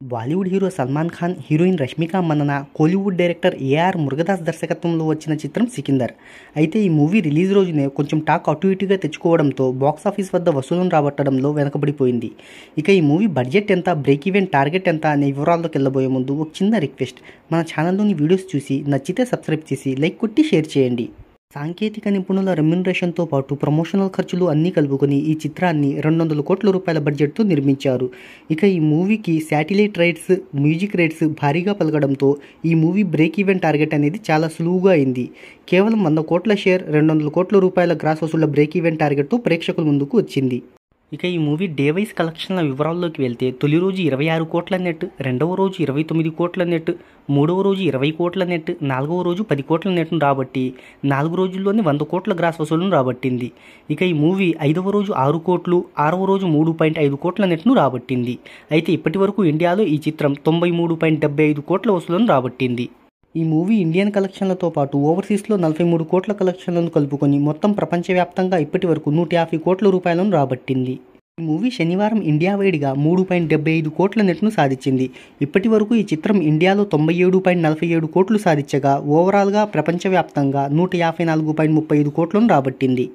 Bollywood hero Salman Khan, heroine Rashmika Mandanna, Kollywood director AR Murugadoss దర్శకత్వంలో వచ్చిన చిత్రం సికిందర్. అయితే ఈ మూవీ రిలీజ్ రోజునే కొంచెం టాక్ అటు ఇటుగా తెచ్చుకోవడంతో బాక్సాఫీస్ వద్ద వసూలను రాబట్టడంలో వెనకబడిపోయింది. ఇక ఈ మూవీ బడ్జెట్ ఎంత, బ్రేక్ ఈవెన్ టార్గెట్ ఎంత అనే వివరాల్లోకి వెళ్ళబోయే ముందు ఒక చిన్న రిక్వెస్ట్, మన ఛానల్లోని వీడియోస్ చూసి నచ్చితే సబ్స్క్రైబ్ చేసి లైక్ కొట్టి షేర్ చేయండి. సాంకేతిక నిపుణుల రెమ్యునరేషన్తో పాటు ప్రమోషనల్ ఖర్చులు అన్నీ కలుపుకొని ఈ చిత్రాన్ని 200 కోట్ల రూపాయల బడ్జెట్తో నిర్మించారు. ఇక ఈ మూవీకి శాటిలైట్ రైట్స్, మ్యూజిక్ రైట్స్ భారీగా పలకడంతో ఈ మూవీ బ్రేక్ ఈవెన్ టార్గెట్ అనేది చాలా సులువుగా అయింది. కేవలం 100 కోట్ల షేర్, 200 కోట్ల రూపాయల గ్రాస్ వసూళ్ల బ్రేక్ ఈవెన్ టార్గెట్తో ప్రేక్షకుల ముందుకు వచ్చింది. ఇక ఈ మూవీ డే వైజ్ కలెక్షన్ల వివరాల్లోకి వెళ్తే తొలి రోజు 26 కోట్ల నెట్, రెండవ రోజు 29 కోట్ల నెట్, మూడవ రోజు 20 కోట్ల నెట్, నాలుగవ రోజు 10 కోట్ల నెట్ను రాబట్టి 4 రోజుల్లోనే 100 కోట్ల గ్రాస్ వసూలును రాబట్టింది. ఇక ఈ మూవీ 5వ రోజు 6 కోట్లు, 6వ రోజు 3.5 కోట్ల నెట్ను రాబట్టింది. అయితే ఇప్పటి వరకు ఇండియాలో ఈ చిత్రం 93.75 కోట్ల వసూలను రాబట్టింది. ఈ మూవీ ఇండియన్ కలెక్షన్లతో పాటు ఓవర్సీస్లో 43 కోట్ల కలెక్షన్లను కలుపుకొని మొత్తం ప్రపంచవ్యాప్తంగా ఇప్పటి వరకు 150 కోట్ల రూపాయలను రాబట్టింది. ఈ మూవీ శనివారం ఇండియా వైడ్గా 3.75 కోట్ల నెట్ను సాధించింది. ఇప్పటి వరకు ఈ చిత్రం ఇండియాలో 97.47 కోట్లు సాధించగా ఓవరాల్గా ప్రపంచవ్యాప్తంగా 154.35 కోట్లను రాబట్టింది.